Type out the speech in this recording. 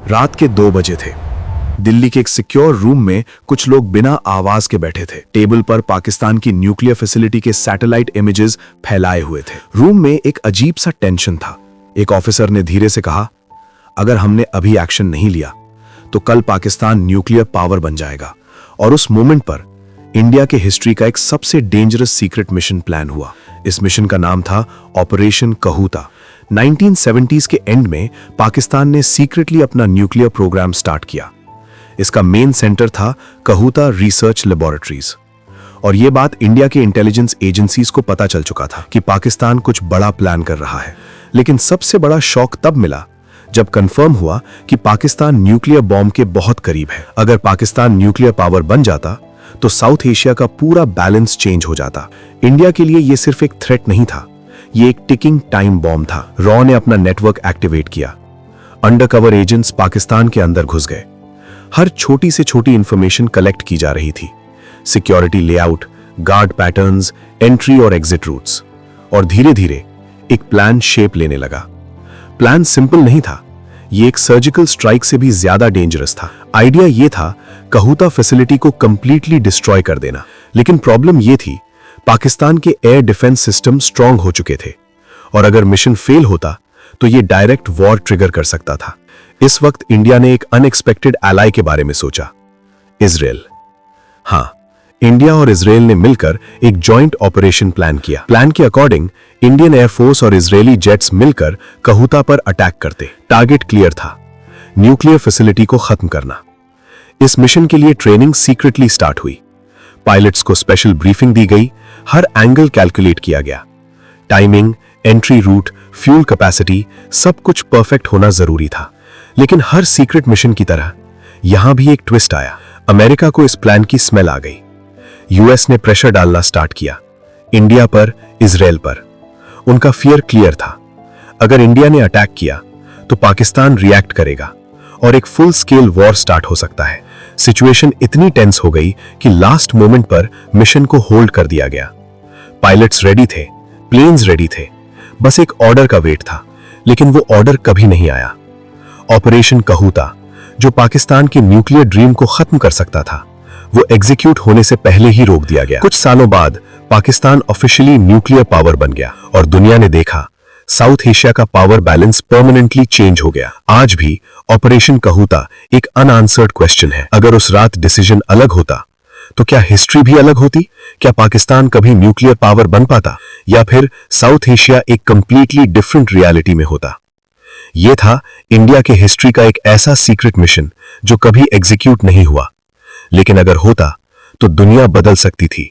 रात के 2 बजे थे। दिल्ली के एक सिक्योर रूम में कुछ लोग बिना आवाज के बैठे थे। टेबल पर पाकिस्तान की न्यूक्लियर फैसिलिटी के सैटेलाइट इमेजेस फैलाए हुए थे। रूम में एक अजीब सा टेंशन था। एक ऑफिसर ने धीरे से कहा, अगर हमने अभी एक्शन नहीं लिया तो कल पाकिस्तान न्यूक्लियर पावर बन जाएगा। और उस मोमेंट पर इंडिया के हिस्ट्री का एक सबसे डेंजरस सीक्रेट मिशन प्लान हुआ। इस मिशन का नाम था ऑपरेशन कहूता। 1970s के एंड में पाकिस्तान ने सीक्रेटली अपना न्यूक्लियर प्रोग्राम स्टार्ट किया। इसका मेन सेंटर था कहूता रिसर्च लेबोरेटरीज। और यह बात इंडिया के इंटेलिजेंस एजेंसीज को पता चल चुका था कि पाकिस्तान कुछ बड़ा प्लान कर रहा है। लेकिन सबसे बड़ा शॉक तब मिला जब कंफर्म हुआ कि पाकिस्तान न्यूक्लियर बॉम्ब के बहुत करीब है। अगर पाकिस्तान न्यूक्लियर पावर बन जाता तो साउथ एशिया का पूरा बैलेंस चेंज हो जाता। इंडिया के लिए यह सिर्फ एक थ्रेट नहीं था, ये एक टिकिंग टाइम बॉम्ब था। रॉ ने अपना नेटवर्क एक्टिवेट किया। अंडरकवर एजेंट्स पाकिस्तान के अंदर घुस गए। हर छोटी से छोटी इंफॉर्मेशन कलेक्ट की जा रही थी। Security layout, guard patterns, entry और एग्जिट रूट्स। और धीरे धीरे एक प्लान शेप लेने लगा। प्लान सिंपल नहीं था, ये एक सर्जिकल स्ट्राइक से भी ज्यादा डेंजरस था। आइडिया ये था कहूता फैसिलिटी को कंप्लीटली डिस्ट्रॉय कर देना। लेकिन प्रॉब्लम ये थी, पाकिस्तान के एयर डिफेंस सिस्टम स्ट्रांग हो चुके थे और अगर मिशन फेल होता तो ये डायरेक्ट वॉर ट्रिगर कर सकता था। इस वक्त इंडिया ने एक अनएक्सपेक्टेड एलाई के बारे में सोचा, इजराइल। हाँ, इंडिया और इजराइल ने मिलकर एक जॉइंट ऑपरेशन प्लान किया। प्लान के अकॉर्डिंग इंडियन एयरफोर्स और इजरायली जेट्स मिलकर कहूता पर अटैक करते। टारगेट क्लियर था, न्यूक्लियर फैसिलिटी को खत्म करना। इस मिशन के लिए ट्रेनिंग सीक्रेटली स्टार्ट हुई। पायलट्स को स्पेशल ब्रीफिंग दी गई, हर एंगल कैलकुलेट किया गया। Timing, entry route, fuel capacity, सब कुछ परफेक्ट होना जरूरी था। लेकिन हर सीक्रेट मिशन की तरह यहां भी एक ट्विस्ट आया। अमेरिका को इस प्लान की स्मेल आ गई। यूएस ने प्रेशर डालना स्टार्ट किया, इंडिया पर, इजराइल पर। उनका फियर क्लियर था, अगर इंडिया ने अटैक किया तो पाकिस्तान रिएक्ट करेगा और एक फुल स्केल वॉर स्टार्ट हो सकता है। सिचुएशन इतनी टेंस हो गई कि लास्ट मोमेंट पर मिशन को होल्ड कर दिया गया। पायलट्स रेडी थे, प्लेन्स रेडी थे, बस एक ऑर्डर का वेट था। लेकिन वो ऑर्डर कभी नहीं आया। ऑपरेशन कहूता, जो पाकिस्तान के न्यूक्लियर ड्रीम को खत्म कर सकता था, वो एग्जीक्यूट होने से पहले ही रोक दिया गया। कुछ सालों बाद पाकिस्तान ऑफिशियली न्यूक्लियर पावर बन गया और दुनिया ने देखा साउथ एशिया का पावर बैलेंस परमानेंटली चेंज हो गया। आज भी ऑपरेशन कहूता एक अनआंसर्ड क्वेश्चन है। अगर उस रात डिसीजन अलग होता तो क्या हिस्ट्री भी अलग होती? क्या पाकिस्तान कभी न्यूक्लियर पावर बन पाता या फिर साउथ एशिया एक कंप्लीटली डिफरेंट रियलिटी में होता? यह था इंडिया के हिस्ट्री का एक ऐसा सीक्रेट मिशन जो कभी एग्जीक्यूट नहीं हुआ, लेकिन अगर होता तो दुनिया बदल सकती थी।